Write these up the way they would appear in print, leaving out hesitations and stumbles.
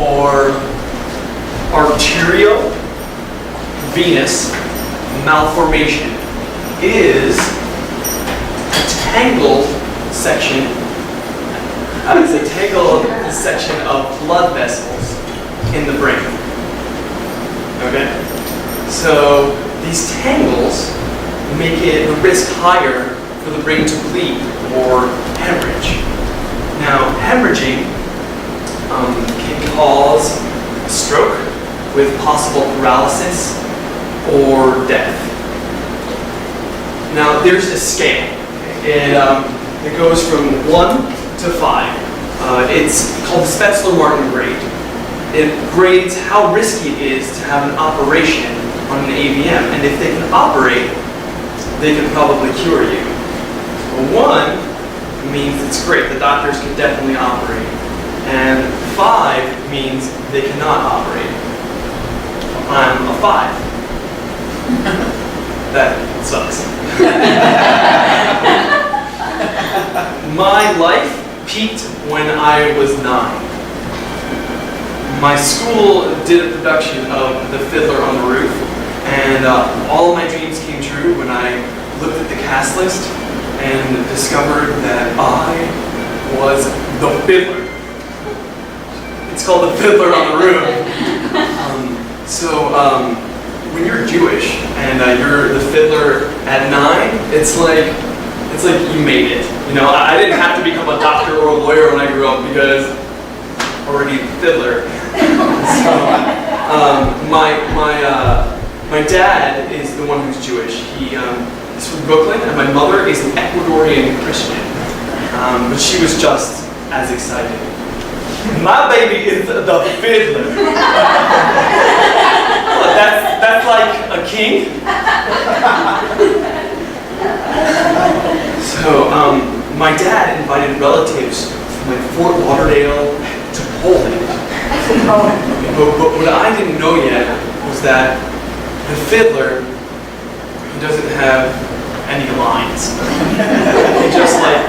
or arteriovenous malformation is a tangled section. It's a tangled section of blood vessels in the brain. Okay? So these tangles make it the risk higher for the brain to bleed or hemorrhage. Now, hemorrhaging can cause stroke with possible paralysis or death. Now, there's a scale. It goes from 1 to 5. It's called the Spetzler-Martin grade. It grades how risky it is to have an operation on an AVM, and if they can operate, they can probably cure you. 1 means it's great, the doctors can definitely operate, and 5 means they cannot operate. I'm a 5. That sucks. My life peaked when I was 9. My school did a production of The Fiddler on the Roof, and all of my dreams came true when I looked at the cast list and discovered that I was the fiddler. It's called The Fiddler on the Roof. When you're Jewish and you're the fiddler at 9, it's like you made it. You know, I didn't have to become a doctor or a lawyer when I grew up because I'm already the fiddler. My dad is the one who's Jewish. He is from Brooklyn, and my mother is an Ecuadorian Christian. But she was just as excited. My baby is the fiddler. That's like a king. So my dad invited relatives from like Fort Lauderdale to Poland. But what I didn't know yet was that the fiddler, he doesn't have any lines. He just like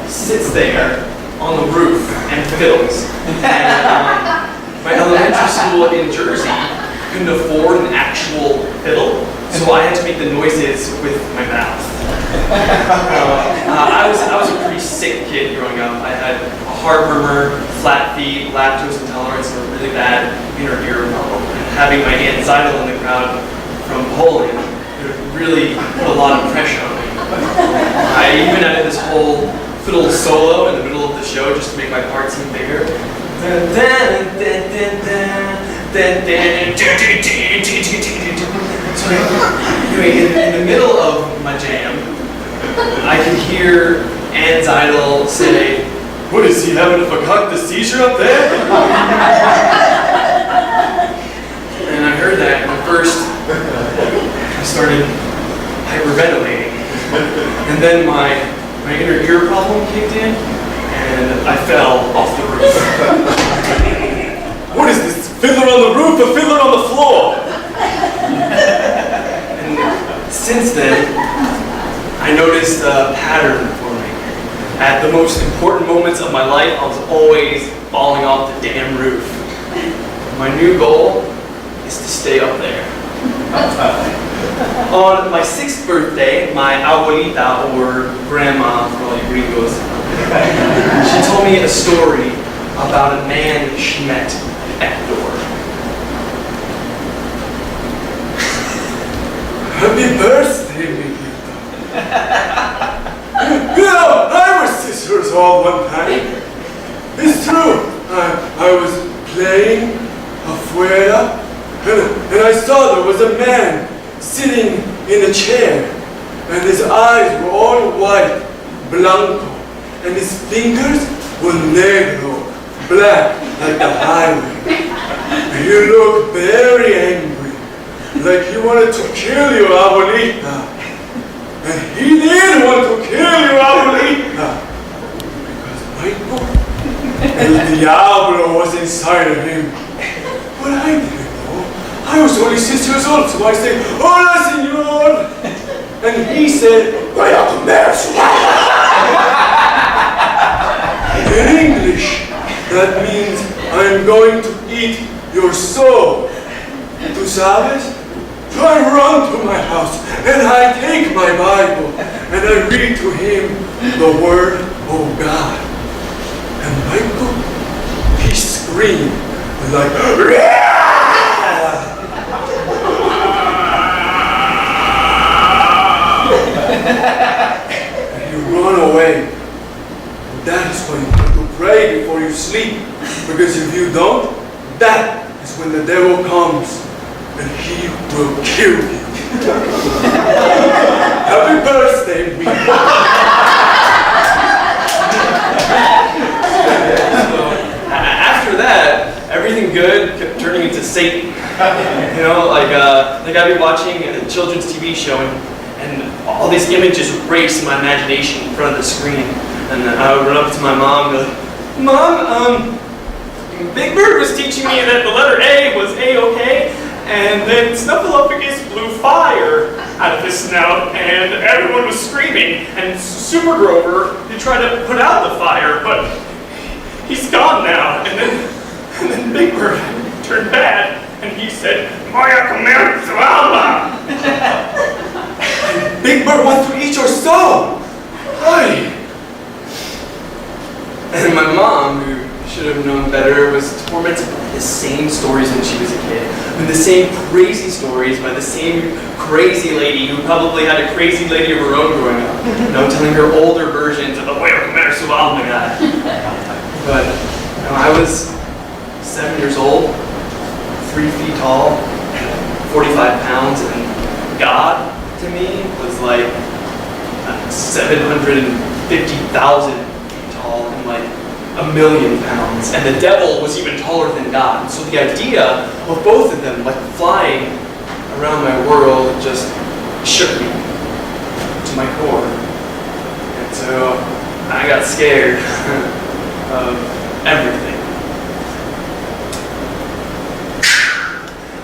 sits there on the roof and fiddles. And my elementary school in Jersey couldn't afford an actual fiddle, so I had to make the noises with my mouth. I was a pretty sick kid growing up. I had a heart murmur, flat feet, lactose intolerance, and a really bad inner ear problem. And having my Aunt Zeidel in the crowd from Poland, it really put a lot of pressure on me. I even added this whole fiddle solo in the middle of the show just to make my part seem bigger. So anyway, in the middle of my jam, I could hear Aunt Zeidel say, "What is he having a fakakta seizure up there?" And I heard that, and at first I started hyperventilating, and then my inner ear problem kicked in, and I fell off the roof. What is this? Fiddler on the roof, a fiddler on the floor! And since then, I noticed a pattern forming. At the most important moments of my life, I was always falling off the damn roof. My new goal is to stay up there. On my 6th birthday, my abuelita, or grandma for all you gringos, she told me a story about a man she met in Ecuador. Happy birthday, Miguelito. You know, I was sisters all one time. It's true. I was playing afuera, and I saw there was a man sitting in a chair, and his eyes were all white, blanco, and his fingers were negro, black like the highway. And he looked very angry, like he wanted to kill your abuelita. And he did want to kill your abuelita, because Michael, El Diablo, was inside of him. But I didn't know. I was only 6 years old, so I said, "Hola, señor." And he said, "Vaya a comerse." In English, that means I'm going to eat eat your soul. ¿Tú sabes? I run to my house and I take my Bible and I read to him the Word of God. And Michael, he screamed like, and you run away. That is why you have to pray before you sleep. Because if you don't, that is when the devil comes and he will kill you. Happy birthday, Mika. After that, everything good kept turning into Satan. You know, like I'd be watching a children's TV show and all these images would race in my imagination in front of the screen. And then I would run up to my mom and be like, Mom, Big Bird was teaching me that the letter A was A-OK, and then Snuffleupagus blew fire out of his snout, and everyone was screaming, and Super Grover, he tried to put out the fire, but he's gone now. And then Big Bird turned bad, and he said, Moya comer su alma. Big Bird wants to eat your soul. Why? And my mom, who should have known better, was tormented by the same stories when she was a kid. With the same crazy stories by the same crazy lady who probably had a crazy lady of her own growing up. You know, telling her older versions of the way of comer su alma guy. But you know, I was 7 years old, 3 feet tall, 45 pounds, and God to me was like 750,000 feet tall and like 1,000,000 pounds. And the devil was even taller than God. And so the idea of both of them like flying around my world just shook me to my core. And so I got scared of everything.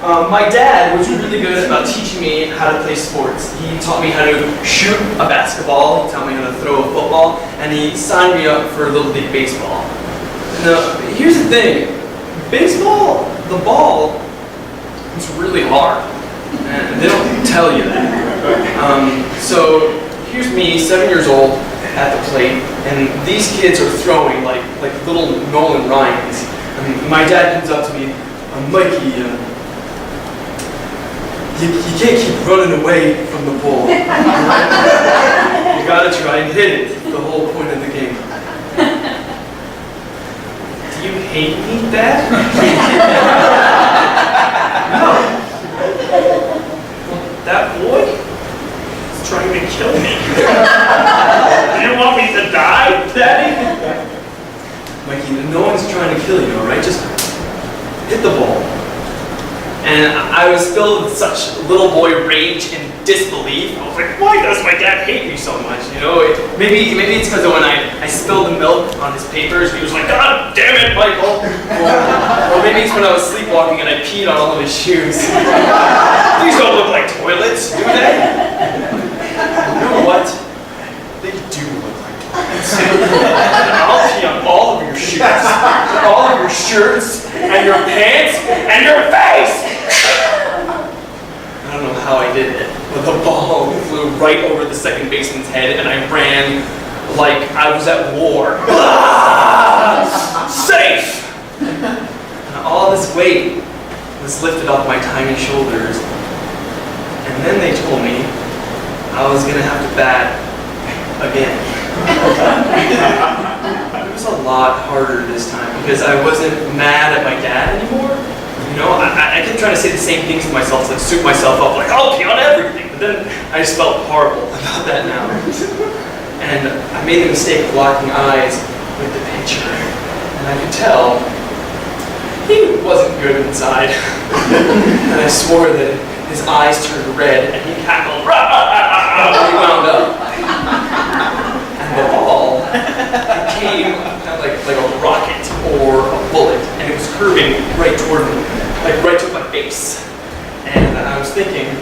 My dad was really good about teaching me how to play sports. He taught me how to shoot a basketball, he taught me how to throw a football, and he signed me up for Little League Baseball. Now, here's the thing. Baseball, the ball, is really hard. And they don't tell you that. So here's me, 7 years old, at the plate, and these kids are throwing like little Nolan Ryans. And my dad comes up to me, Mikey, you can't keep running away from the ball. You gotta try and hit it. The whole point of the game. Do you hate me, Dad? No. That boy is trying to kill me. Do you want me to die, Daddy? Mikey, no one's trying to kill you, alright? Just hit the ball. And I was filled with such little boy rage and disbelief. I was like, why does my dad hate me so much? You know, maybe it's because when I spilled the milk on his papers, he was like, God damn it, Michael. Or maybe it's when I was sleepwalking and I peed on all of his shoes. These don't look like toilets, do they? You know what? They do look like toilets. I'll pee on all of your shoes, all of your shirts, and your pants, and your face! I don't know how I did it, but the ball flew right over the second baseman's head, and I ran like I was at war. Safe! And all this weight was lifted off my tiny shoulders, and then they told me I was gonna have to bat again. It was a lot harder this time because I wasn't mad at my dad anymore. You know, I kept trying to say the same things to myself, like soup myself up, like I'll pee on everything. But then I just felt horrible about that now. And I made the mistake of locking eyes with the pitcher, and I could tell he wasn't good inside. And I swore that his eyes turned red, and he cackled, rah, rah, rah, rah, when he wound up. And the ball came like a rocket or a bullet, and it was curving right toward me, like right to my face. And I was thinking,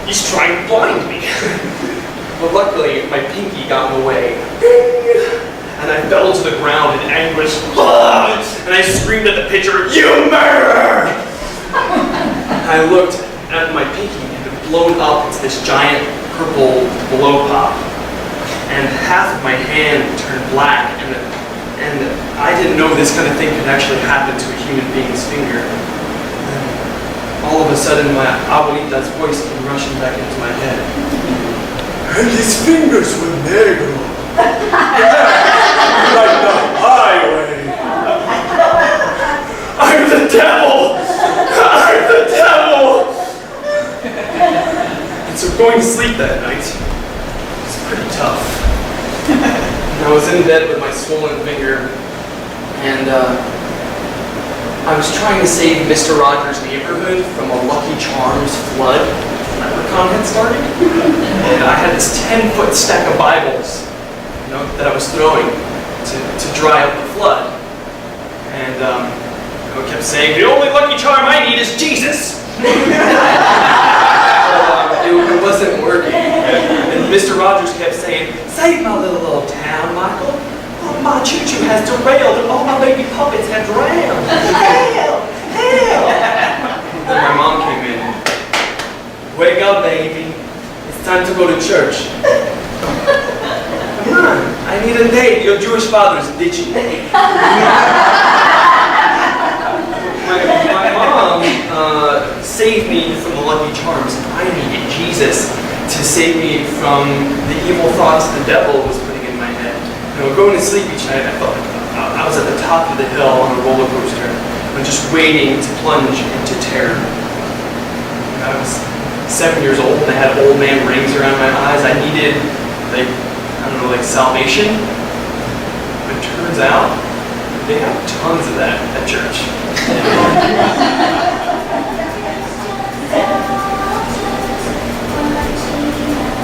he's trying to blind me. But luckily, my pinky got in the way. and I fell to the ground in anguish. And I screamed at the pitcher, "You murderer!" I looked at my pinky and it had blown up into this giant purple blow pop. And half of my hand turned black, and I didn't know this kind of thing could actually happen to a human being's finger. And all of a sudden, my abuelita's voice came rushing back into my head. And his fingers were negro. Like the highway. I'm the devil! I'm the devil! And so going to sleep that night was pretty tough. And I was in bed with my swollen finger, and I was trying to save Mr. Rogers' neighborhood from a Lucky Charms flood leprechaun had started. And I had this 10-foot stack of Bibles, that I was throwing to dry up the flood. And I kept saying, "The only Lucky Charm I need is Jesus." It wasn't working. And Mr. Rogers kept saying, "Save my little old town, Michael. Oh, my choo-choo has derailed and all my baby puppets have drowned. Help! Help!" Then my mom came in. "Wake up, baby. It's time to go to church." "Come on, I need a date. Your Jewish father's ditching me." My mom saved me from the Lucky Charms. I needed Jesus to save me from the evil thoughts the devil was putting in my head. Going to sleep each night, I felt like I was at the top of the hill on a roller coaster, and just waiting to plunge into terror. I was 7 years old, and I had old man rings around my eyes. I needed, salvation. But it turns out, they have tons of that at church.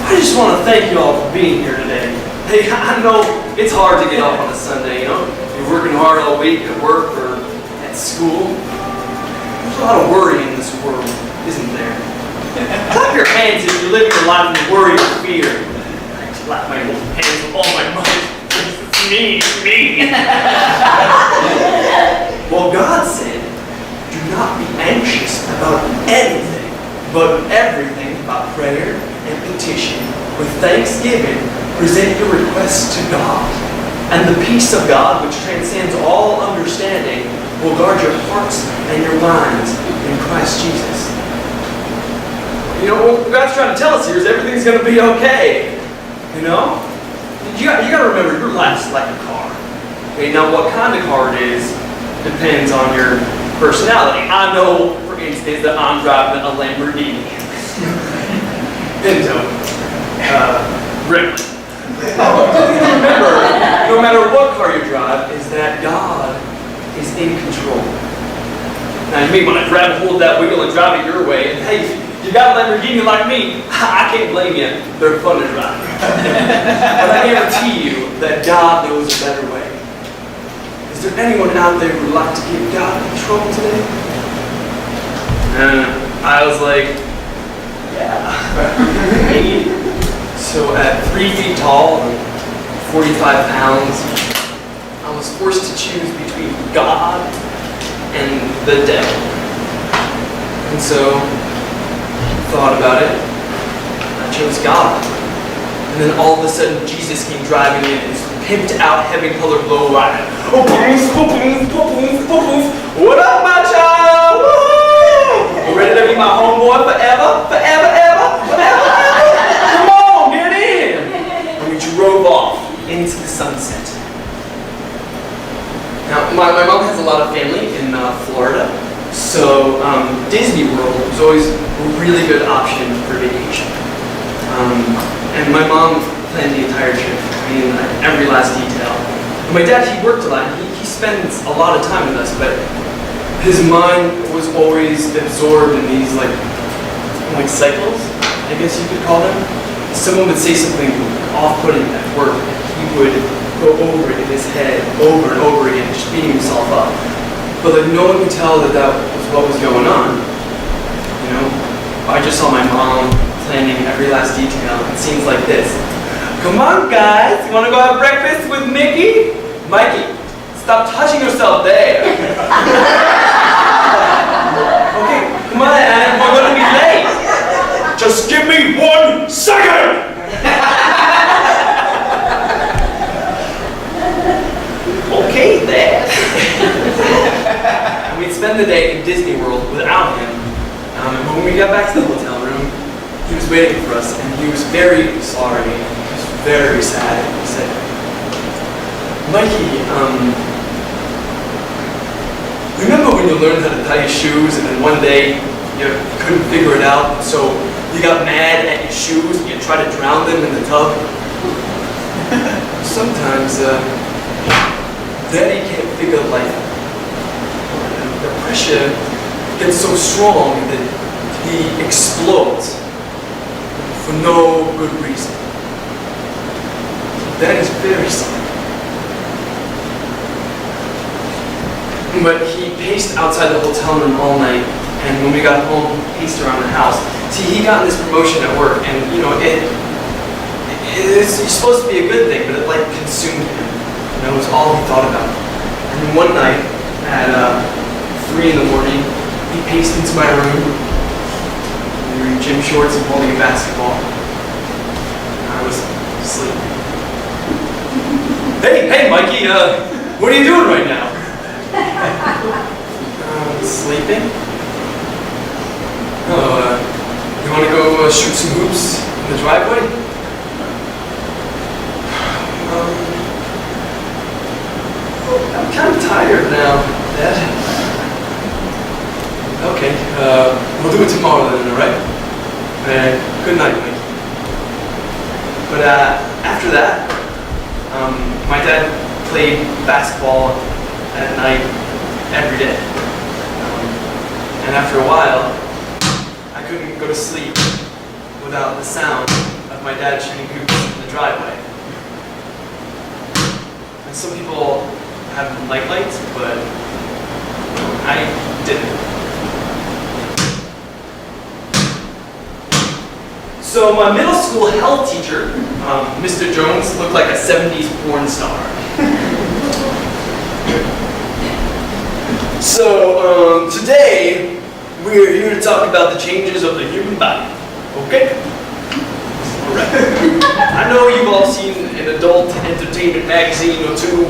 I just want to thank you all for being here today. Hey, I know it's hard to get up on a Sunday, You're working hard all week at work or at school. There's a lot of worry in this world, isn't there? Clap your hands if you're living your life in worry or fear. I clap my hands with all my might. It's me. Well, God said, "Do not be anxious about anything, but everything by prayer and petition. With thanksgiving, present your requests to God. And the peace of God, which transcends all understanding, will guard your hearts and your minds in Christ Jesus." What God's trying to tell us here is everything's going to be okay. You got to remember, your life's like a car. Okay, now what kind of car it is depends on your personality. I know, for instance, that I'm driving a Lamborghini. Pinto. Ripley. Remember, no matter what car you drive, is that God is in control. Now you may want to grab a hold of that wheel and drive it your way, and hey, you got a Lamborghini like me, I can't blame you. They're fun to drive. But I guarantee you that God knows a better way. Is there anyone out there who would like to give God control today? And I was like, yeah. So at 3 feet tall and 45 pounds, I was forced to choose between God and the devil. And so thought about it, I chose God. And then all of a sudden, Jesus came driving in his pimped out, heavy colored lowrider. What up, my child? Woo! Ready to be my homeboy forever? Forever, ever? Forever, ever? Come on, get in! And we drove off into the sunset. Now, my mom has a lot of family in Florida. So Disney World was always a really good option for vacation. And my mom planned the entire trip. Every last detail. And my dad, he worked a lot. He spends a lot of time with us, but his mind was always absorbed in these like cycles, I guess you could call them. Someone would say something off-putting at work, and he would go over it in his head over and over again, just beating himself up. But no one could tell that was what was going on. I just saw my mom planning every last detail. It seems like this. Come on, guys. You want to go have breakfast with Mickey? Mikey, stop touching yourself there. Okay, come on, Adam. We're going to be late. Just give me 1 second! Okay, then. And we'd spend the day in Disney World without him. And when we got back to the hotel room, he was waiting for us, and he was very sorry. He was very sad. He said, Mikey, remember when you learned how to tie your shoes, and then one day you couldn't figure it out, so you got mad at your shoes and you tried to drown them in the tub? Sometimes, Daddy can't figure life out. The pressure gets so strong that he explodes for no good reason. Daddy's very sorry. But he paced outside the hotel room all night, and when we got home, he paced around the house. See, he got this promotion at work, and it's supposed to be a good thing, but it like consumed him. It was all he thought about. And then one night, at 3 in the morning, he paced into my room, wearing gym shorts and holding a basketball. And I was asleep. Hey, Mikey, what are you doing right now? Sleeping? Oh, you want to go shoot some hoops in the driveway? I'm kind of tired now, Dad. Okay, we'll do it tomorrow then, alright? Good night, Mike. But after that, my dad played basketball at night every day. And after a while, I couldn't go to sleep without the sound of my dad shooting hoops in the driveway. And some people have night lights, but I didn't. So my middle school health teacher, Mr. Jones, looked like a 70s porn star. So today, we're here to talk about the changes of the human body, okay? Alright. I know you've all seen an adult entertainment magazine or two.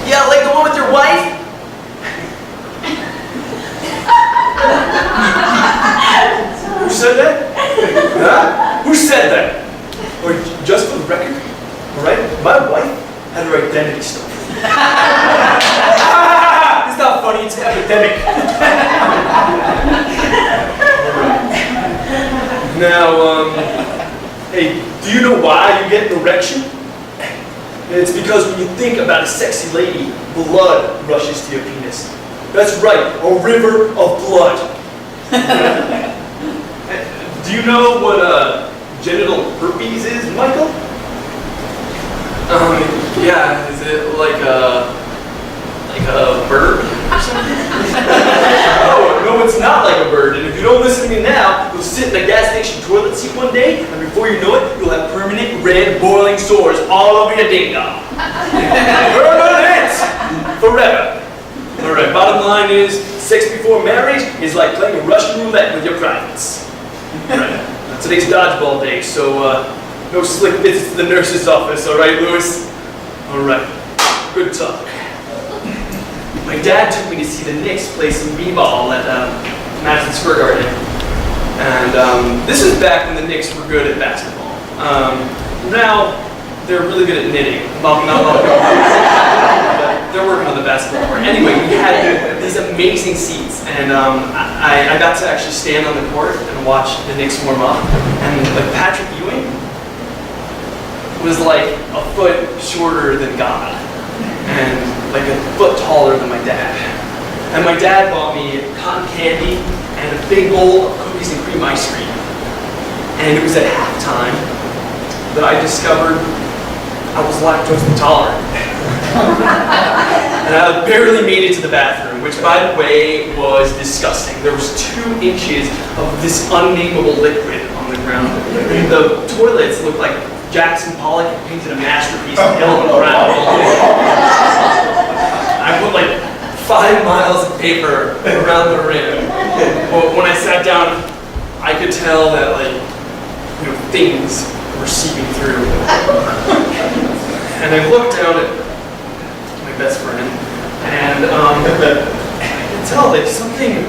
Yeah, like the one with your wife? Who said that? Huh? Who said that? Or just for the record, alright? My wife had her identity stolen. It's not funny, it's epidemic. Now, hey, do you know why you get an erection? It's because when you think about a sexy lady, blood rushes to your penis. That's right, a river of blood. Do you know what genital herpes is, Michael? Yeah, is it like a bird or something? No, it's not like a bird. And if you don't listen to me now, you'll sit in a gas station toilet seat one day, and before you know it, you'll have permanent red boiling sores all over your ding-dong. Permanent! Forever. Alright, bottom line is, sex before marriage is like playing Russian roulette with your privates. Alright, today's dodgeball day, so no slick visits to the nurse's office, alright, Louis? Alright, good talk. My dad took me to see the Knicks play some b-ball at Madison Square Garden. And this was back when the Knicks were good at basketball. Now, they're really good at knitting. Well, not a lot of people. They're working on the basketball court. Anyway, we had these amazing seats, and I got to actually stand on the court and watch the Knicks warm up. And like Patrick Ewing was like a foot shorter than God, and like a foot taller than my dad. And my dad bought me cotton candy and a big bowl of cookies and cream ice cream. And it was at halftime that I discovered I was lactose intolerant. And I barely made it to the bathroom, which by the way was disgusting. There was 2 inches of this unnameable liquid on the ground. The toilets looked like Jackson Pollock had painted a masterpiece in yellow and brown. I put like 5 miles of paper around the rim. But when I sat down, I could tell that things were seeping through. And I looked down at my best friend, and I could tell that something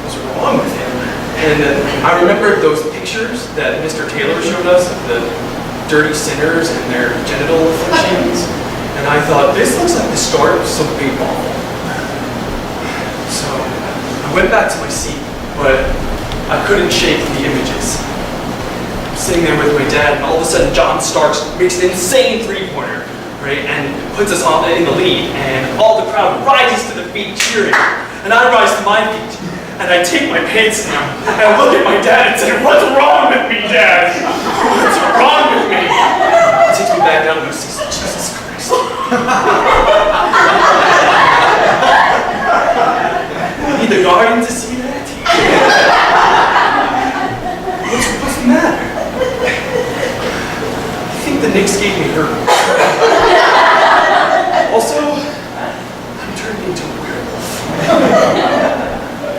was wrong with him. And I remembered those pictures that Mr. Taylor showed us of the dirty sinners and their genital afflictions. And I thought, this looks like the start of something awful. So I went back to my seat, but I couldn't shake the images. I'm sitting there with my dad, and all of a sudden John Starks makes an insane three-pointer, right? And puts us all in the lead, and all the crowd rises to their feet cheering. And I rise to my feet, and I take my pants down, and I look at my dad and say, "What's wrong with me, Dad? What's wrong with me?" He takes me back down and goes, "Jesus Christ." Need the Guardian to see that? What's the matter? I think the Knicks gave me her. Also, I'm turning into a werewolf.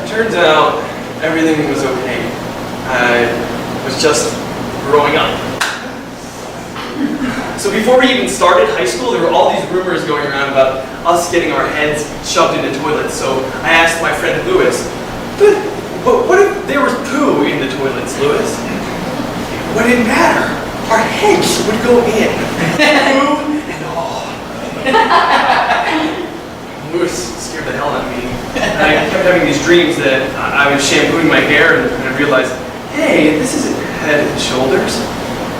Turns out, everything was okay. I was just growing up. So before we even started high school, there were all these rumors going around about us getting our heads shoved into toilets. So I asked my friend Lewis, but what if there was poo in the toilets, Lewis? What didn't matter? Our heads would go in. Poo and all. Lewis scared the hell out of me. And I kept having these dreams that I was shampooing my hair, and I realized, hey, this isn't head and shoulders.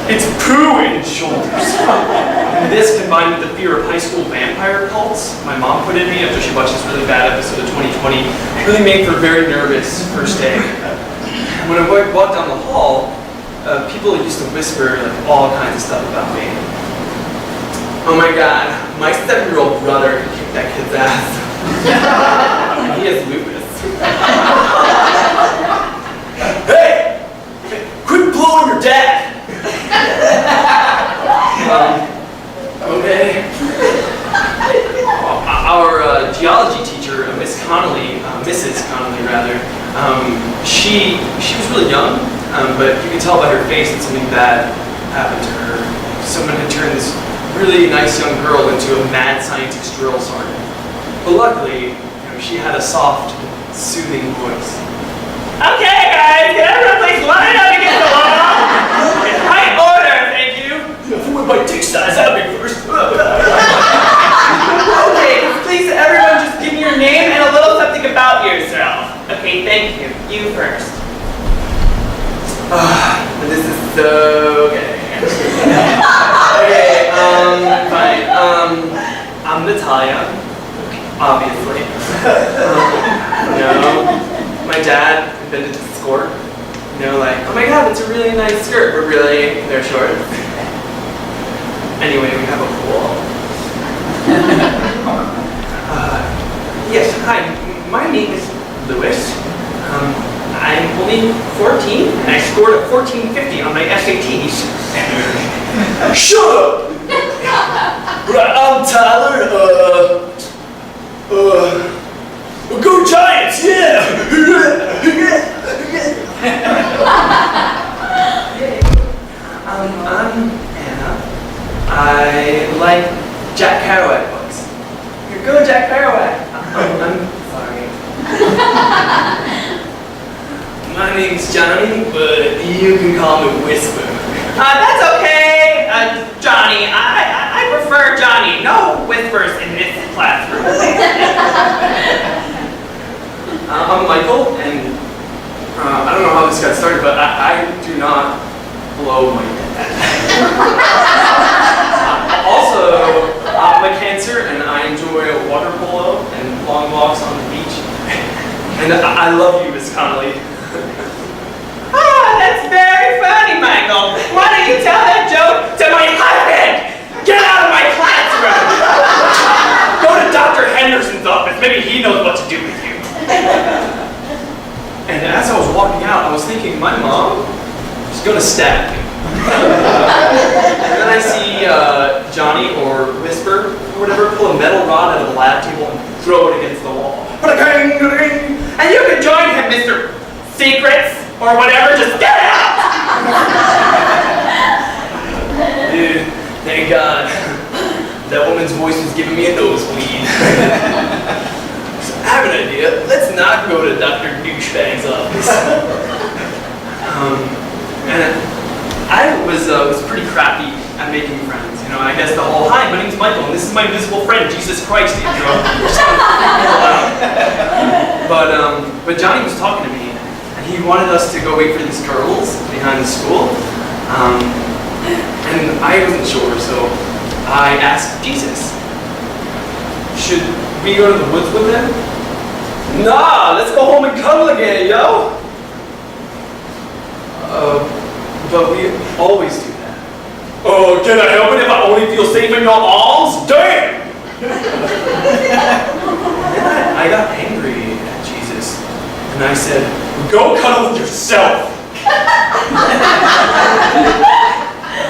It's poo and shoulders. And this, combined with the fear of high school vampire cults my mom put in me after she watched this really bad episode of 2020, really made for a very nervous first day. When I walked down the hall, people used to whisper all kinds of stuff about me. Oh my God, my 7-year-old brother kicked that kid's ass. And he has lupus. Hey! Quit blowing your dad! Okay. Our geology teacher, Mrs. Connolly rather, she was really young, but you could tell by her face that something bad happened to her. Someone had turned this really nice young girl into a mad scientist drill sergeant. But luckily, she had a soft, soothing voice. Okay, guys, can everyone please line up against the wall? In high order, thank you. With my dick size, that'll be first. Okay, please, everyone, just give me your name and a little something about yourself. Okay, thank you. You first. This is so gay. Okay, fine. I'm Natalia, obviously. My dad invented the skirt. Oh my God, it's a really nice skirt, but really, they're short. Anyway, we have a pool. Yes, hi, my name is Lewis. I'm only 14, and I scored a 1450 on my SATs. Shut up! I'm Tyler, go Giants, yeah! I'm Anna. I like Jack Kerouac books. Go Jack Kerouac! I'm sorry. My name's Johnny, but you can call me Whisper. That's okay, Johnny. I prefer Johnny. No whispers in this classroom. I'm Michael, and I don't know how this got started, but I do not blow my dad. Also, I'm a Cancer, and I enjoy water polo and long walks on the beach. And I love you, Miss Connolly. That's very funny, Michael. Why don't you tell that joke to my husband? Get out of my classroom! Go to Dr. Henderson's office. Maybe he knows what to do with you. And as I was walking out, I was thinking, my mom is gonna stab me. And then I see Johnny or Whisper or whatever pull a metal rod out of the lab table and throw it against the wall. And you can join him, Mr. Secrets or whatever. Just get out! Dude, thank God. That woman's voice was giving me a nosebleed. So I have an idea. Let's not go to Dr. Douchebag's office. And I was pretty crappy at making friends. You know, I guess the whole, hi, my name's Michael, and this is my invisible friend, Jesus Christ. You know, but Johnny was talking to me, and he wanted us to go wait for these girls behind the school. And I wasn't sure, so I asked Jesus, should we go to the woods with them? Nah, let's go home and cuddle again, yo! But we always do that. Oh, can I help it if I only feel safe in your arms? Damn! Then I got angry at Jesus, and I said, go cuddle with yourself!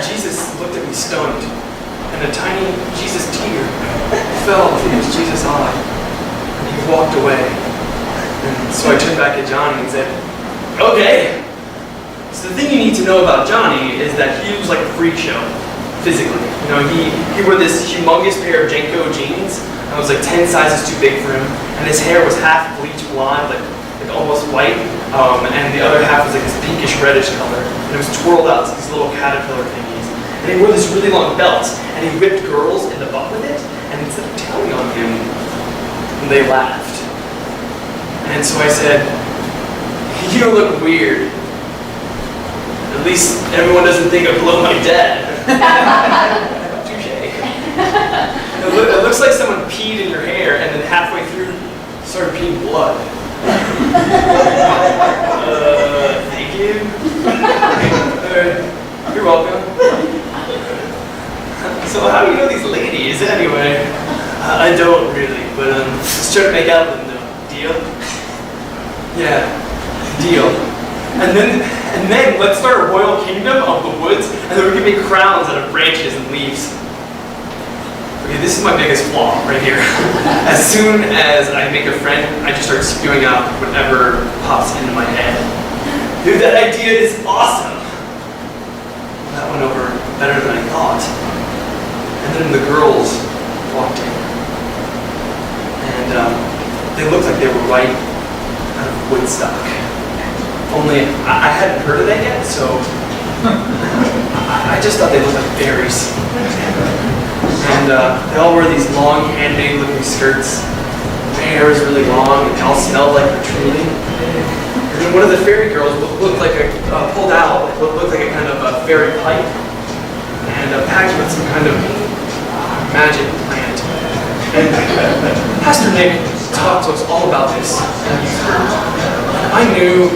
Jesus looked at me stunned, and a tiny Jesus tear fell from Jesus' eye, and he walked away. And so I turned back at Johnny and said, okay. So the thing you need to know about Johnny is that he was like a freak show, physically. You know, he wore this humongous pair of Jenko jeans that was like 10 sizes too big for him, and his hair was half bleach blonde, like almost white, and the other half was like this pinkish reddish color, and it was twirled out to these little caterpillar thingies. And he wore this really long belt, and he whipped girls in the butt with it, and instead of telling on him, they laughed. And so I said, you look weird. At least everyone doesn't think I blow my dad. Touché. It looks like someone peed in your hair and then halfway through started peeing blood. Thank you. You're welcome. So how do you know these ladies anyway? I don't really, but let's try to make out with them though. Deal? Yeah, deal. And then let's start a royal kingdom of the woods, and then we can make crowns out of branches and leaves. Okay, this is my biggest flaw right here. As soon as I make a friend, I just start spewing out whatever pops into my head. Dude, that idea is awesome. That went over better than I thought. And then the girls walked in. And they looked like they were right out of Woodstock. Only I hadn't heard of that yet, so I just thought they looked like fairies. And they all wore these long, handmade looking skirts. Their hair was really long, and they all smelled like patchouli. And then one of the fairy girls looked like a pulled out, looked like a kind of a fairy pipe, and packed with some kind of magic plant. And Pastor Nick talked to us all about this in youth group. I knew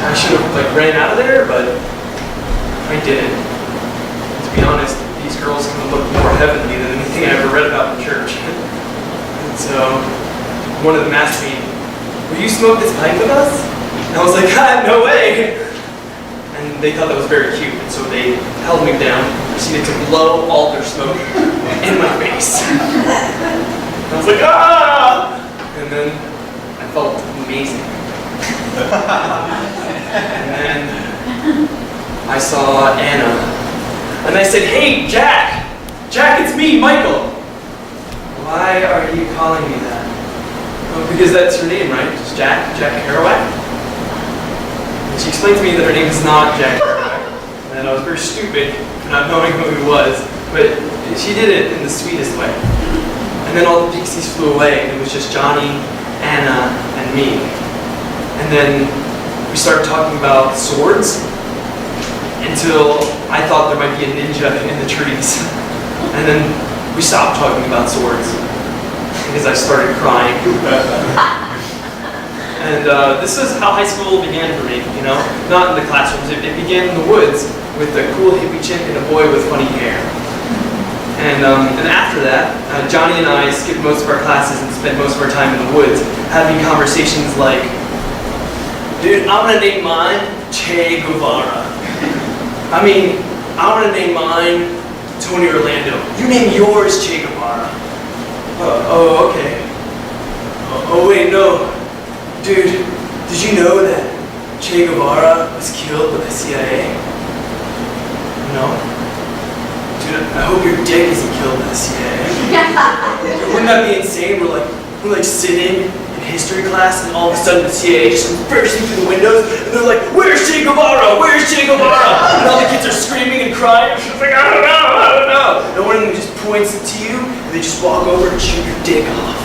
I should have ran out of there, but I didn't. To be honest, these girls kind of look more heavenly than anything I ever read about in church. And so one of them asked me, will you smoke this pipe with us? And I was like, no way. And they thought that was very cute, and so they held me down and proceeded to blow all their smoke in my face. And I was like, ah! And then I felt amazing. And then I saw Anna, and I said, hey, Jack! Jack, it's me, Michael! Why are you calling me that? Well, because that's her name, right? Just Jack Kerouac? And she explained to me that her name is not Jack Kerouac, and I was very stupid for not knowing who he was, but she did it in the sweetest way. And then all the pixies flew away, and it was just Johnny, Anna, and me. And then we started talking about swords until I thought there might be a ninja in the trees. And then we stopped talking about swords because I started crying. And this is how high school began for me, you know? Not in the classrooms, it began in the woods with a cool hippie chick and a boy with funny hair. And after that, Johnny and I skipped most of our classes and spent most of our time in the woods having conversations like, dude, I'm gonna name mine Che Guevara. I mean, I want to name mine Tony Orlando. You name yours Che Guevara. Oh, okay. Oh, wait, no. Dude, did you know that Che Guevara was killed by the CIA? No? Dude, I hope your dick isn't killed by the CIA. Wouldn't that be insane? We're like sitting in history class and all of a sudden the CIA just comes bursting through the windows and they're like, "Where's Che Guevara? Where's Che Guevara?" And all the kids are screaming and crying. She's like, I don't know. And one of them just points it to you and they just walk over and shoot your dick off.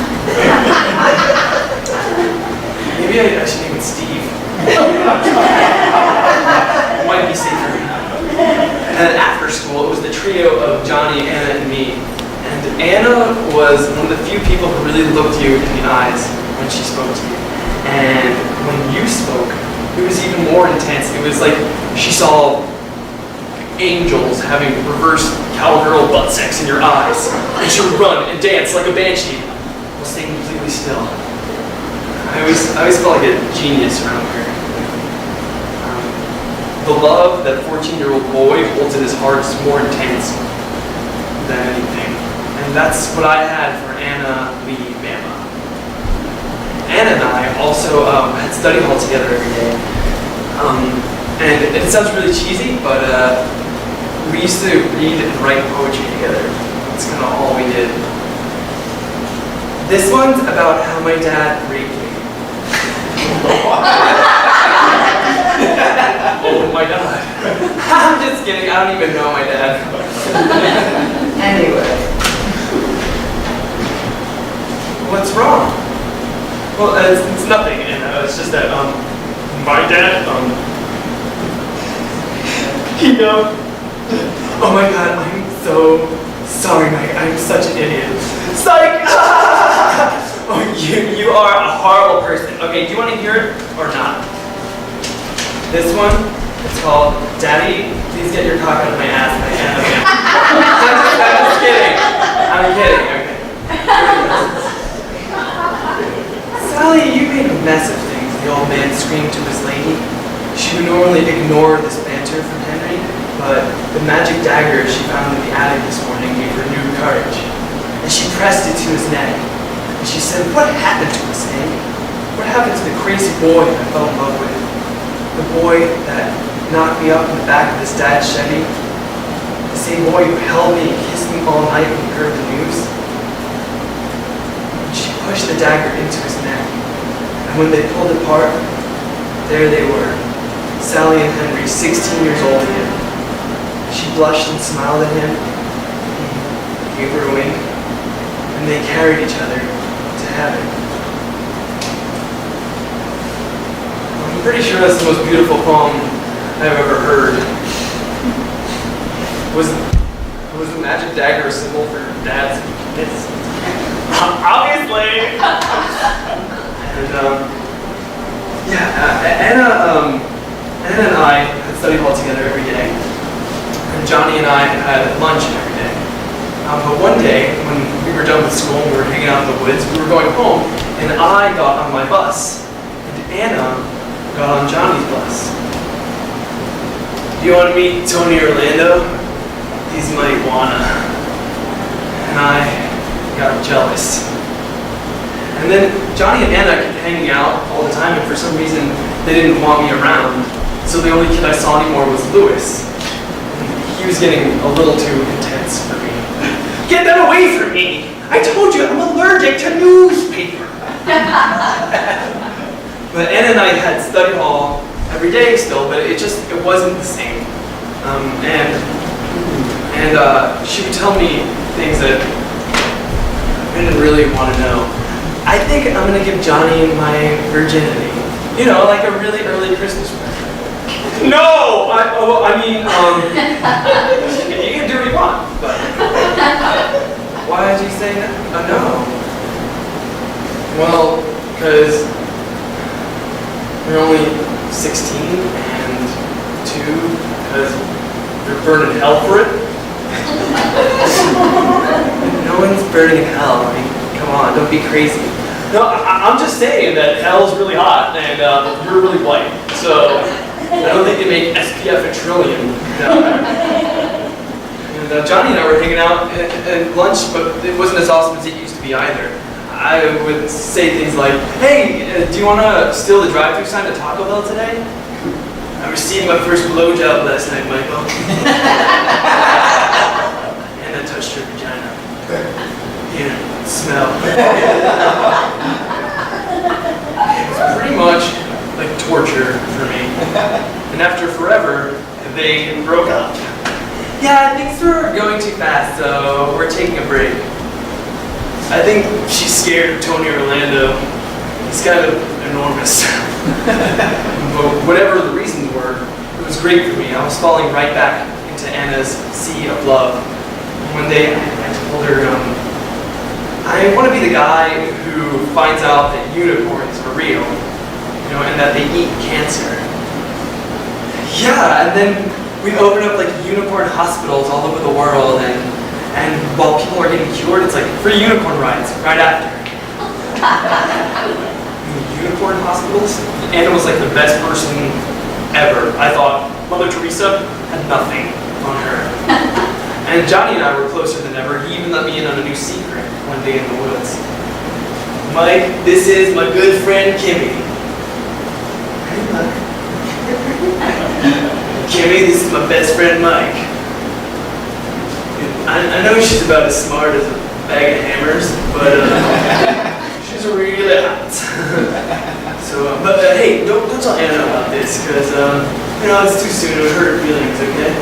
Maybe I should name it Steve. It might be safer. And then after school, it was the trio of Johnny, Anna, and me. And Anna was one of the few people who really looked you in the eyes when she spoke to you. And when you spoke, it was even more intense. It was like she saw angels having reverse cowgirl butt sex in your eyes. And she would run and dance like a banshee while staying completely still. I always felt like a genius around her. The love that 14-year-old boy holds in his heart is more intense than anything. And that's what I had for Anna, Lee, Bama. Anna and I also had study hall together every day. And it sounds really cheesy, but we used to read and write poetry together. That's kind of all we did. This one's about how my dad raped me. Oh my God. I'm just kidding, I don't even know my dad. Anyway. What's wrong? Well, it's nothing, and it's just that, my dad, oh my God, I'm so sorry, Mike, I'm such an idiot. Psych! Oh, you are a horrible person. Okay, do you want to hear it or not? This one, it's called Daddy, Please Get Your Cock Out of My Ass by Anna. I'm just kidding. I'm kidding, okay. Sally, you made a mess of things, the old man screamed to his lady. She would normally ignore this banter from Henry, but the magic dagger she found in the attic this morning gave her new courage. And she pressed it to his neck. And she said, "What happened to us, Hank? What happened to the crazy boy I fell in love with? The boy that knocked me up in the back of his dad's Chevy? The same boy who held me and kissed me all night when he heard the news?" And she pushed the dagger into his neck. And when they pulled apart, there they were, Sally and Henry, 16 years old again. She blushed and smiled at him. He gave her a wink. And they carried each other to heaven. I'm pretty sure that's the most beautiful poem I've ever heard. Was the magic dagger a symbol for Dad's kiss? Obviously! And Anna and I had study hall together every day. And Johnny and I had lunch every day. But one day, when we were done with school and we were hanging out in the woods, we were going home, and I got on my bus, and Anna got on Johnny's bus. "Do you want to meet Tony Orlando? He's my iguana." And I got jealous. And then Johnny and Anna kept hanging out all the time, and for some reason, they didn't want me around. So the only kid I saw anymore was Lewis. He was getting a little too intense for me. "Get that away from me! I told you I'm allergic to newspaper." But Anna and I had study hall every day still, but it wasn't the same. And she would tell me things that I didn't really want to know. "I think I'm gonna give Johnny my virginity. You know, like a really early Christmas present." "No! I mean, you can do what you want, but..." "Why did you say that?" "No." "Well, because you're only 16, and 2, because you're burning hell for it." "No one's burning in hell. I mean, come on, don't be crazy." "No, I'm just saying that hell's really hot, and you're really white, so..." I don't think they make SPF a trillion. No. And Johnny and I were hanging out at lunch, but it wasn't as awesome as it used to be either. I would say things like, hey, do you want to steal the drive-thru sign at Taco Bell today? I received my first blowjob last night, Michael. And I touched her vagina. Yeah, smell. It was pretty much like torture for me. And after forever, they broke up. Yeah, things were going too fast, so we're taking a break. I think she's scared of Tony Orlando. He's kind of enormous. But whatever the reasons were, it was great for me. I was falling right back into Anna's sea of love. One day, I told her, I want to be the guy who finds out that unicorns are real, and that they eat cancer. Yeah, and then we open up like unicorn hospitals all over the world, and while people are getting cured, it's like free unicorn rides right after. Unicorn hospitals? Anna was like the best person ever. I thought Mother Teresa had nothing on her. And Johnny and I were closer than ever. He even let me in on a new secret one day in the woods. Mike, this is my good friend Kimmy. Hey, Mike. Kimmy, this is my best friend Mike. I know she's about as smart as a bag of hammers, but she's really hot. So, but hey, don't tell Anna about this, because it's too soon. It would hurt her feelings. Okay.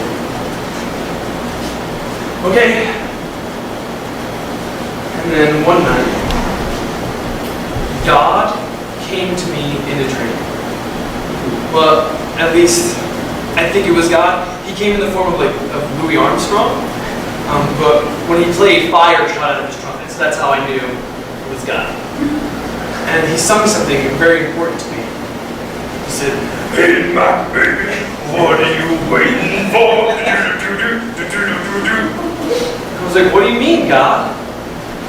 Okay. And then one night, God came to me in a dream. Well, at least I think it was God. He came in the form of Louis Armstrong. But when he played, fire shot out of his trumpet, so that's how I knew it was God. And he sung something very important to me. He said, "Hey, my baby, what are you waiting for?" I was like, "What do you mean, God?"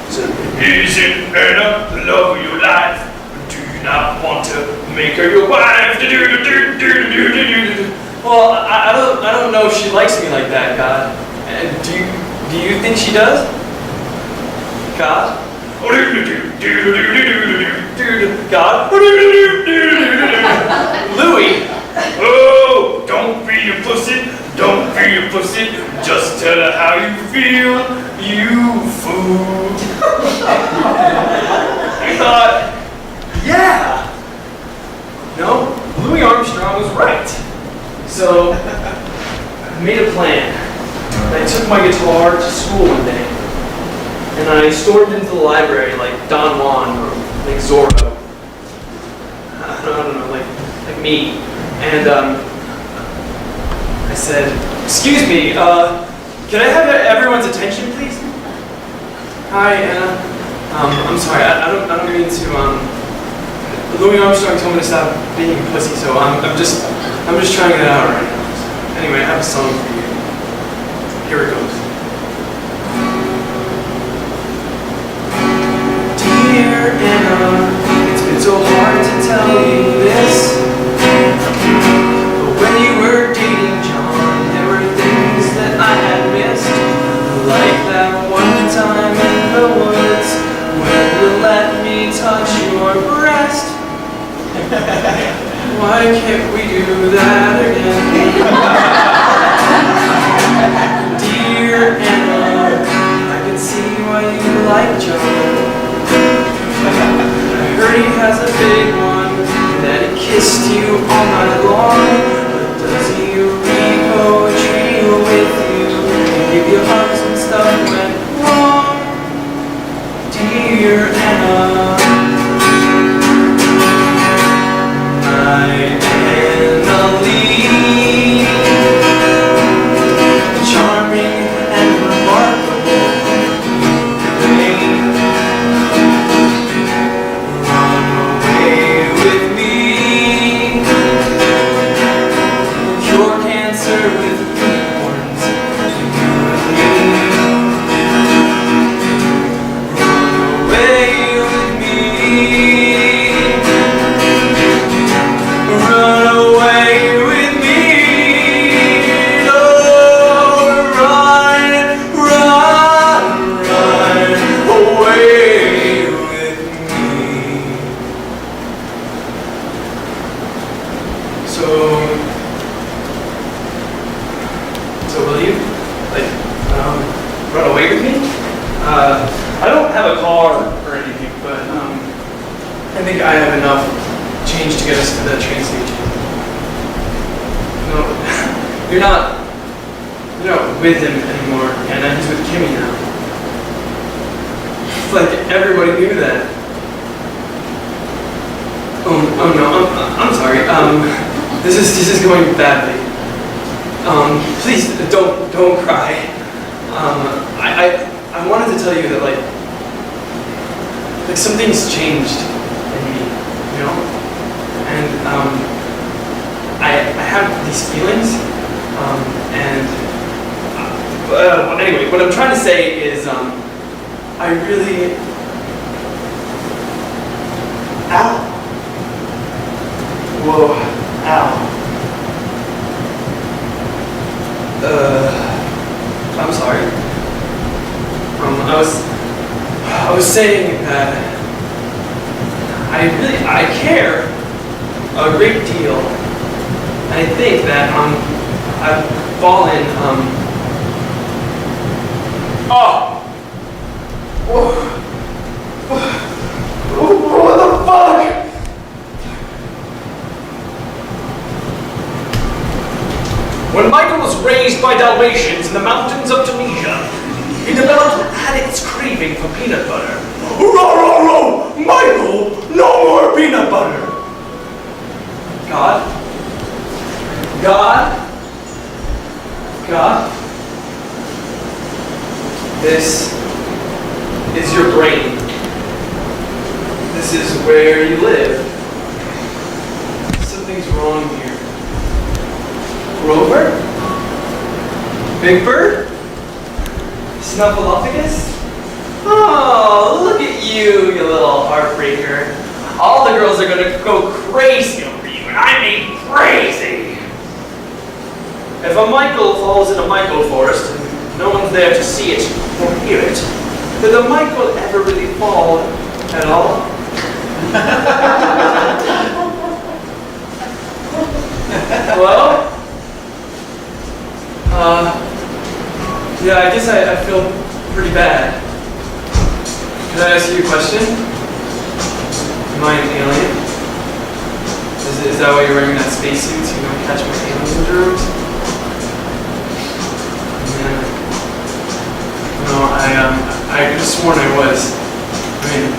He said, "Isn't Anna the love of your life? Do you not want to make her your wife?" Well, I don't know if she likes me like that, God. And do you think she does? God? God? Louis? Oh, don't be a pussy. Don't be a pussy. Just tell her how you feel, you fool. I thought, yeah. No, Louis Armstrong was right. So, I made a plan. I took my guitar to school one day, and I stormed into the library like Don Juan or like Zorro. I don't know, like me. And I said, "Excuse me, can I have everyone's attention, please?" "Hi, Anna. I'm sorry, I don't mean to. Louis Armstrong told me to stop being a pussy, so I'm just trying it out right now. So, anyway, I have a song for you. Here it goes. Dear Anna, it's been so hard to tell you this, but when you were dating John, there were things that I had missed, like that one time in the woods when you let me touch your breast. Why can't we do that again? Dear Anna, I can see why you like John. I heard he has a big one, and that he kissed you all night long. But does he read poetry with you and give you hugs when stuff went wrong? Dear Anna, my Anna Lee, charming and remarkable, run away with me, cure cancer with unicorns, you and me. So will you, like, run away with me? I don't have a car or anything, but I think I have enough change to get us to the train station. No, you're not with him anymore, Anna. He's with Kimmy now. It's like everybody knew that. Oh no, I'm sorry. This is going badly. Please don't cry. I wanted to tell you that like something's changed in me, you know, and I have these feelings, anyway, what I'm trying to say is I really. Ow. Whoa, ow. I'm sorry. I was saying that I care a great deal. And I think that I've fallen what the fuck? When Michael was raised by Dalmatians in the mountains of Tunisia, he developed an addict's craving for peanut butter. Row! Michael, no more peanut butter! God, this is your brain. This is where you live. Something's wrong here. Grover? Big Bird? Snuffleupagus? Oh, look at you little heartbreaker. All the girls are gonna go crazy over you, and I mean crazy. If a Michael falls in a Michael forest and no one's there to see it or hear it, did the Michael ever really fall at all? Well? Yeah, I guess I feel pretty bad. Can I ask you a question? Am I an alien? Is that why you're wearing that spacesuit so you don't catch my alien germs? Yeah. No, I could have sworn I was. I mean,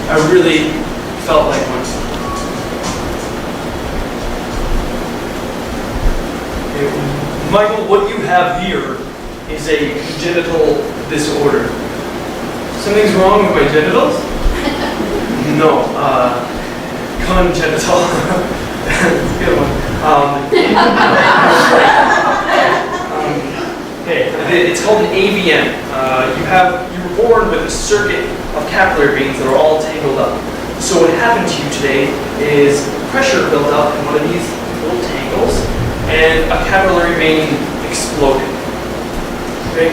I really felt like one. Michael, what you have here is a congenital disorder. Something's wrong with my genitals? No, congenital. Good one. Okay, it's called an AVM. You were born with a circuit of capillary veins that are all tangled up. So what happened to you today is pressure built up in one of these little tangles, and a capillary vein exploded. Okay?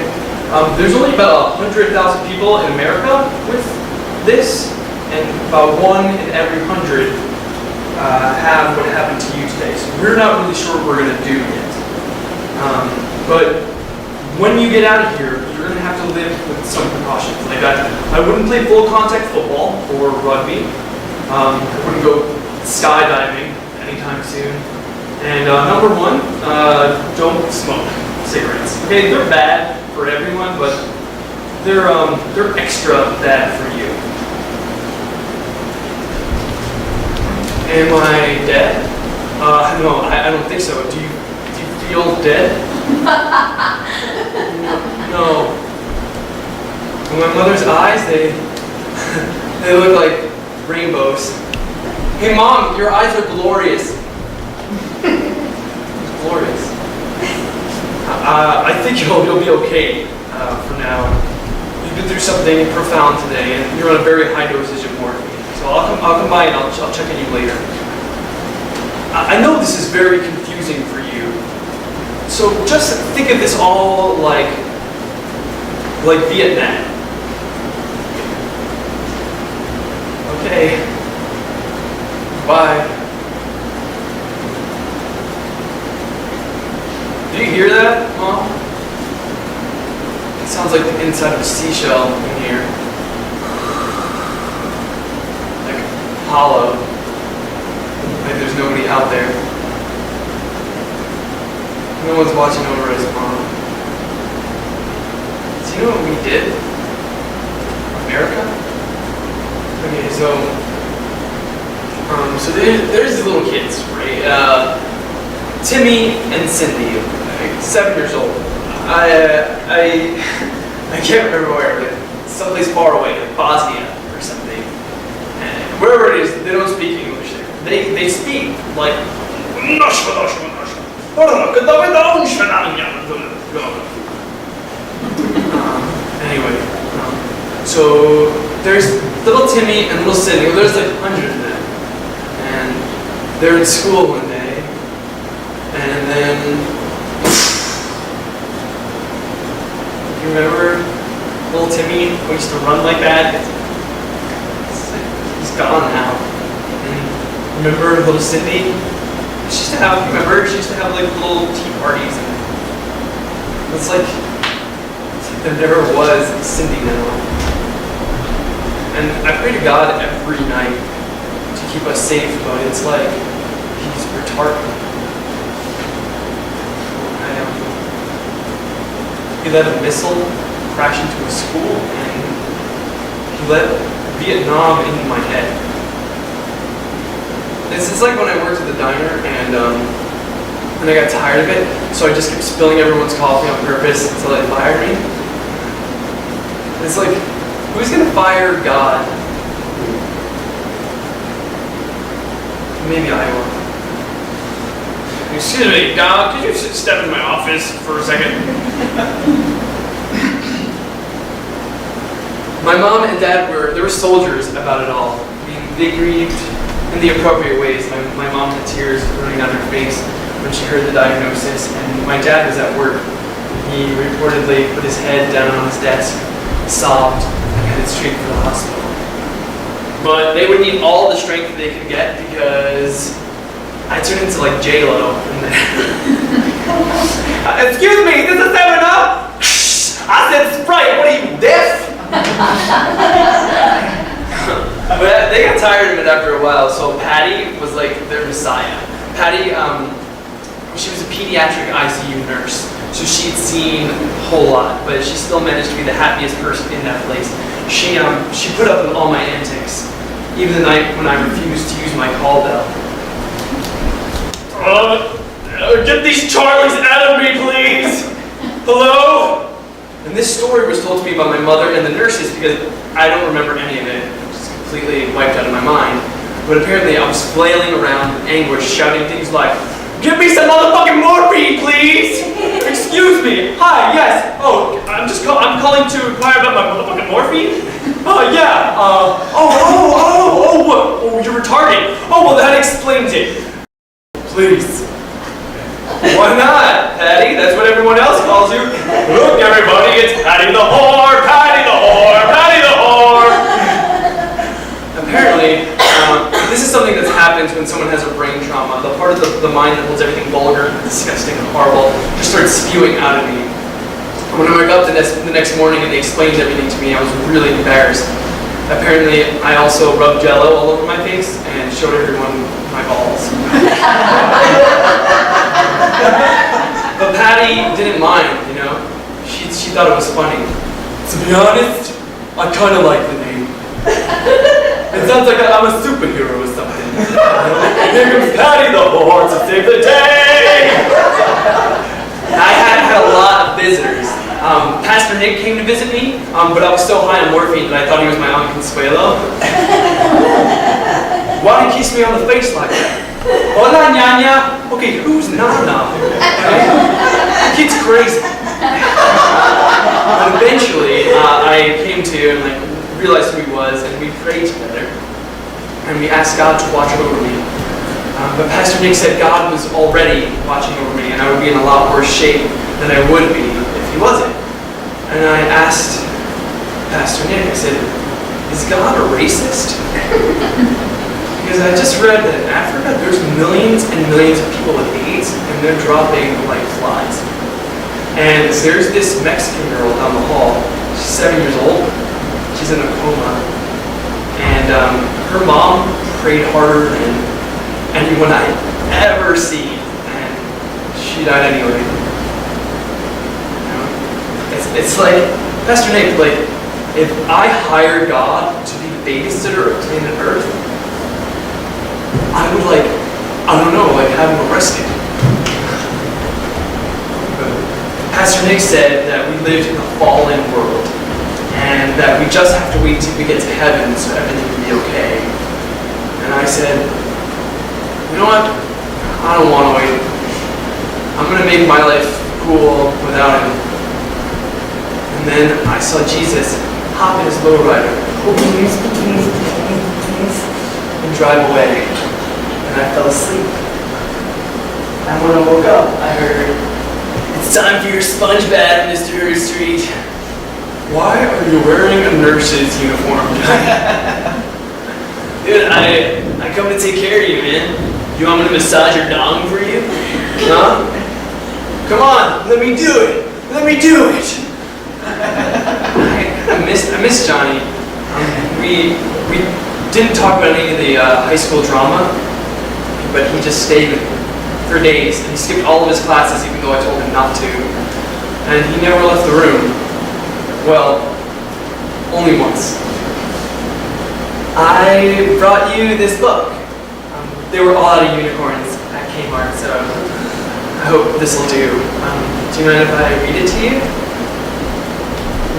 There's only about 100,000 people in America with this, and about 1 in every 100 have what happened to you today. So we're not really sure what we're going to do yet. But when you get out of here, you're going to have to live with some precautions. Like I wouldn't play full contact football or rugby. I wouldn't go skydiving anytime soon. And number 1, don't smoke cigarettes. Okay, they're bad for everyone, but they're extra bad for you. Am I dead? No, I don't think so. Do you feel dead? No. My mother's eyes, they look like rainbows. Hey Mom, your eyes are glorious. Glorious. I think you'll be okay for now. You've been through something profound today, and you're on a very high dosage of morphine. So I'll come by and I'll check on you later. I know this is very confusing for you. So just think of this all like Vietnam. Okay. Bye. inside of a seashell in here. Like hollow. Like there's nobody out there. No one's watching over us, Mom. Do you know what we did? America? Okay, so there's these little kids, right? Timmy and Cindy, like 7 years old. I can't remember where, but someplace far away, like Bosnia or something. And wherever it is, they don't speak English there. They speak like anyway, so there's little Timmy and little Cindy. Well, there's like hundreds of them, and they're in school one day, and then you remember little Timmy who used to run like that? He's gone now. And remember little Cindy? She used to have, she used to have like little tea parties. And it's like there never was Cindy now. And I pray to God every night to keep us safe, but it's like he's retarded. He let a missile crash into a school, and he let Vietnam into my head. It's like when I worked at the diner, and I got tired of it, so I just kept spilling everyone's coffee on purpose until they fired me. It's like, who's gonna fire God? Maybe I will. Excuse me, could you step in my office for a second? My mom and dad were soldiers about it all. I mean, they grieved in the appropriate ways. My mom had tears running down her face when she heard the diagnosis, and my dad was at work. He reportedly put his head down on his desk, sobbed, and headed straight for the hospital. But they would need all the strength they could get because I turned into like J-Lo. Excuse me, this is 7-Up? I said Sprite, what are you, deaf? But they got tired of it after a while, so Patty was like their messiah. Patty, she was a pediatric ICU nurse, so she'd seen a whole lot, but she still managed to be the happiest person in that place. She put up with all my antics, even the night when I refused to use my call bell. Get these Charlies out of me, please! Hello? And this story was told to me by my mother and the nurses because I don't remember any of it. It was completely wiped out of my mind. But apparently I was flailing around in anguish, shouting things like, "Give me some motherfucking morphine, please!" "Excuse me. Hi, yes. Oh, I'm calling to inquire about my motherfucking morphine?" Yeah. Oh, you're retarded. Oh, well, that explains it. Please. Why not, Patty? That's what everyone else calls you. Look, everybody, it's Patty the whore, Patty the whore, Patty the whore. Apparently, this is something that happens when someone has a brain trauma. The part of the mind that holds everything vulgar, disgusting, and horrible just starts spewing out of me. When I woke up the next morning and they explained everything to me, I was really embarrassed. Apparently, I also rubbed Jell-O all over my face and showed everyone my balls. But Patty didn't mind, you know. She thought it was funny. To be honest, I kind of like the name. It sounds like I'm a superhero or something. Here comes Patty the whore to save the day! I had a lot of visitors. Pastor Nick came to visit me, but I was so high on morphine that I thought he was my Aunt Consuelo. Why did he kiss me on the face like that? Hola, Nyanya. Okay, who's Nana? Kid's crazy. But eventually, I came to and realized who he was, and we prayed together. And we asked God to watch over me. But Pastor Nick said God was already watching over me, and I would be in a lot worse shape than I would be if he wasn't. And I asked Pastor Nick, I said, "Is God a racist?" Because I just read that in Africa, there's millions and millions of people with AIDS, and they're dropping like flies. And there's this Mexican girl down the hall. She's She's 7 years old. She's in a coma. And her mom prayed harder than anyone I'd ever seen. And she died anyway. You know? It's like, Pastor Nick, like, if I hired God to be the babysitter of planet Earth, I would, like, I don't know, like, have him arrested. Pastor Nick said that we lived in a fallen world, and that we just have to wait till we get to heaven so everything will be okay. And I said, you know what? I don't want to wait. I'm going to make my life cool without him. And then I saw Jesus hop in his lowrider and drive away. And I fell asleep. And when I woke up, I heard, "It's time for your sponge bath, Mr. Hirstreet." Why are you wearing a nurse's uniform tonight? Dude, I come to take care of you, man. You want me to massage your dong for you? Huh? Come on, let me do it. Let me do it. I miss Johnny. We didn't talk about any of the high school drama, but he just stayed with me for days, and he skipped all of his classes even though I told him not to. And he never left the room. Well, only once. I brought you this book. They were all out of unicorns at Kmart, so I hope this will do. Do you mind if I read it to you?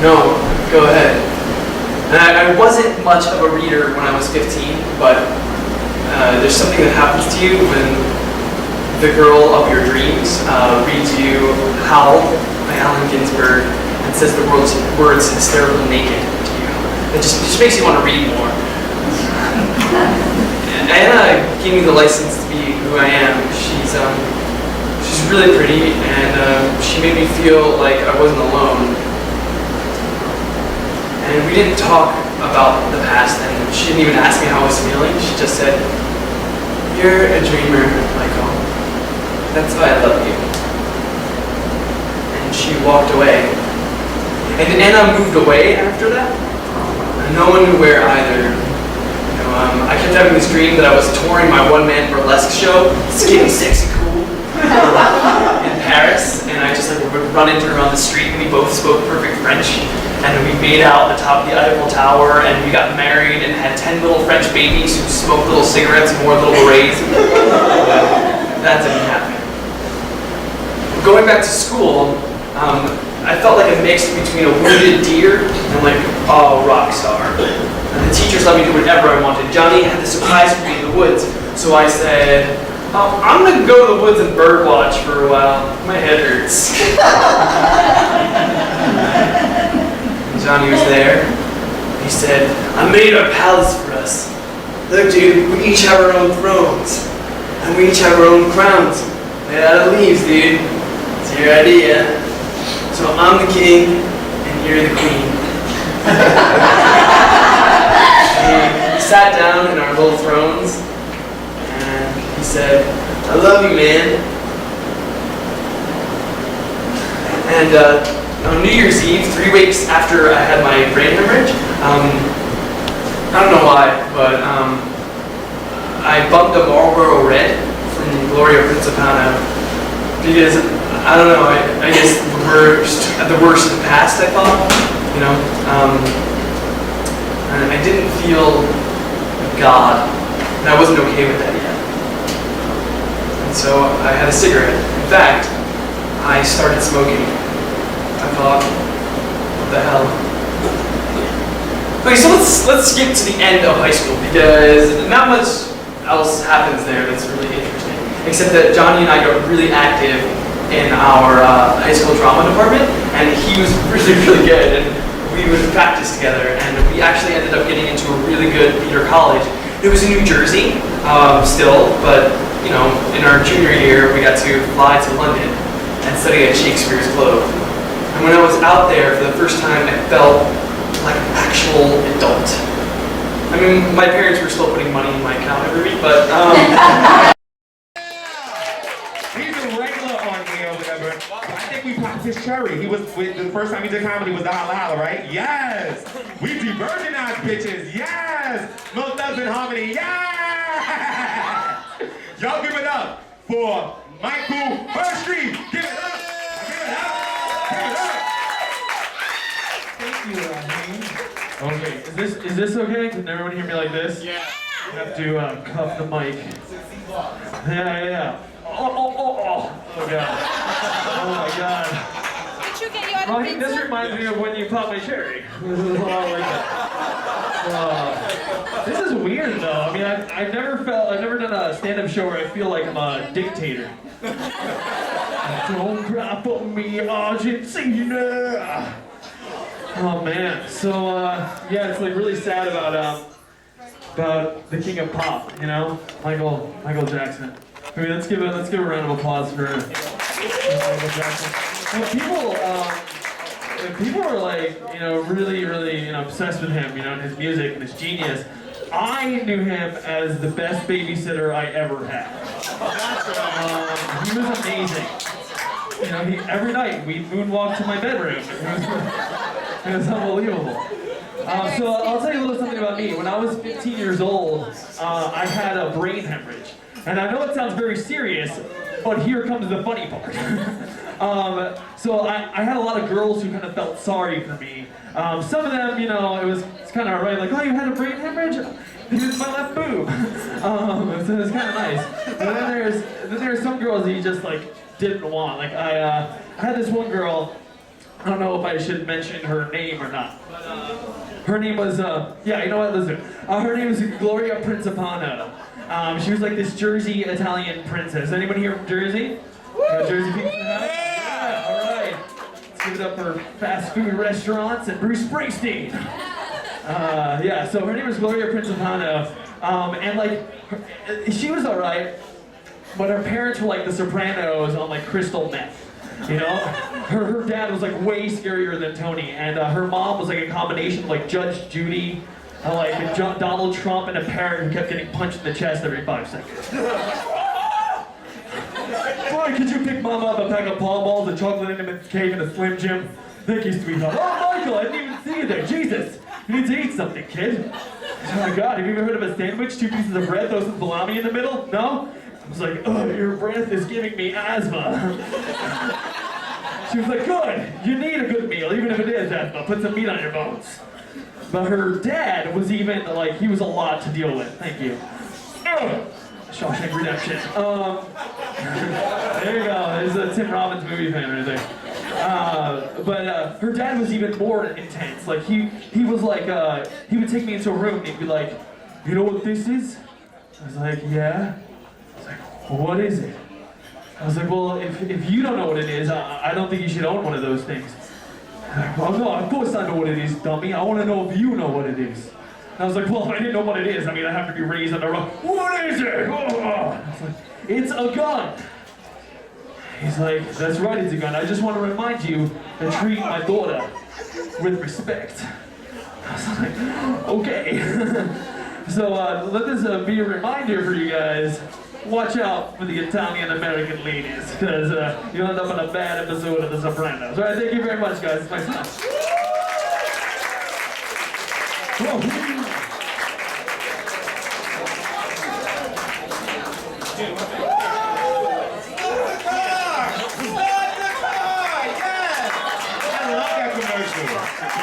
No, go ahead. And I wasn't much of a reader when I was 15, but there's something that happens to you when the girl of your dreams reads you Howl by Allen Ginsberg and says the words hysterically naked to you. It just makes you want to read more. Anna gave me the license to be who I am. She's really pretty, and she made me feel like I wasn't alone. And we didn't talk about the past, and she didn't even ask me how I was feeling. She just said, "You're a dreamer, Michael. That's why I love you." And she walked away. And Anna moved away after that. And no one knew where either. I kept having this dream that I was touring my one-man burlesque show, Skinny, Sexy, Cool, in Paris, and I just would run into her on the street, and we both spoke perfect French, and we made out atop the Eiffel Tower, and we got married and had 10 little French babies who smoked little cigarettes and wore little berets. That didn't happen. Going back to school, I felt like a mix between a wounded deer and like a rock star. And the teachers let me do whatever I wanted. Johnny had the surprise for me in the woods, so I said, "Oh, I'm gonna go to the woods and bird watch for a while. My head hurts." Johnny was there. He said, "I made a palace for us. Look, dude, we each have our own thrones, and we each have our own crowns made out of leaves, dude. It's your idea. So I'm the king, and you're the queen." We sat down in our little thrones, and he said, "I love you, man." And on New Year's Eve, 3 weeks after I had my brain hemorrhage, I don't know why, but I bumped a Marlboro Red from Gloria Principano because, I don't know, I guess the worst of the past, I thought, you know. And I didn't feel God, and I wasn't okay with that yet. And so I had a cigarette. In fact, I started smoking. I thought, what the hell? Okay, so let's skip to the end of high school because not much else happens there that's really interesting, except that Johnny and I got really active in our high school drama department, and he was really, really good, and we would practice together, and we actually ended up getting into a really good theater college. It was in New Jersey, still, but you know, in our junior year, we got to fly to London and study at Shakespeare's Globe. And when I was out there for the first time, I felt like an actual adult. I mean, my parents were still putting money in my account every week, but He's a regular on here or whatever. I think we practiced church. Curry. He was the first time he did comedy was the Holla Holla, right? Yes. We do virginized bitches. Yes. Most Thugs and Harmony. Yes. Y'all give it up for Michael Hirstreet. Give it up. Give it up. Give it up. Thank you, Okay, is this okay? Can everyone hear me like this? Yeah. I have to cuff the mic. Yeah. Oh god. Oh my god. Did you get you out of This pizza? reminds me of when you popped my cherry. This is a lot like that. This is weird though. I mean, I've never done a stand-up show where I feel like I'm a dictator. Don't cry for me, Argentina. Oh man, so yeah, it's like really sad about the king of pop, you know, Michael Jackson. I mean, let's give a round of applause for Michael Jackson. People are like, you know, really, obsessed with him, you know, and his music and his genius. I knew him as the best babysitter I ever had. He was amazing. You know, every night we'd moonwalk to my bedroom. It was unbelievable. So I'll tell you a little something about me. When I was 15 years old, I had a brain hemorrhage. And I know it sounds very serious, but here comes the funny part. So I had a lot of girls who kind of felt sorry for me. Some of them, you know, it's kind of alright, like, oh, you had a brain hemorrhage? Here's my left boob. So it's kind of nice. But then there's some girls that you just like didn't want. Like I had this one girl. I don't know if I should mention her name or not. But her name was yeah, you know what? Listen. Her name was Gloria Principano. She was like this Jersey Italian princess. Anyone here from Jersey? Jersey people? Yeah. All right. Let's give it up for fast food restaurants and Bruce Springsteen. Yeah. So her name was Gloria Principano, and like she was all right, but her parents were like the Sopranos on like crystal meth. You know, her dad was like way scarier than Tony, and her mom was like a combination of like Judge Judy, like Donald Trump, and a parrot who kept getting punched in the chest every 5 seconds. Boy, could you pick Mama up a pack of Paw Balls, a chocolate M&M's cake, and a Slim Jim? Thank you, sweetheart. Oh, Michael, I didn't even see you there. Jesus, you need to eat something, kid. Oh my God, have you ever heard of a sandwich? 2 pieces of bread, throw some salami in the middle? No? I was like, oh, your breath is giving me asthma. She was like, good, you need a good meal, even if it is asthma. Put some meat on your bones. But her dad was even, like, he was a lot to deal with. Thank you. Shawshank Redemption. There you go, there's a Tim Robbins movie fan right there. But her dad was even more intense. Like, he was like, he would take me into a room and he'd be like, you know what this is? I was like, yeah. What is it? I was like, well, if you don't know what it is, I don't think you should own one of those things. Like, well, no, of course I know what it is, dummy. I want to know if you know what it is. And I was like, well, if I didn't know what it is, I mean, I have to be raised on the road. What is it? Oh. I was like, it's a gun. He's like, that's right, it's a gun. I just want to remind you to treat my daughter with respect. I was like, okay. So let this be a reminder for you guys. Watch out for the Italian-American ladies, because you'll end up in a bad episode of The Sopranos. All right, thank you very much, guys. It's my time. Start the car! Yes! I love that commercial.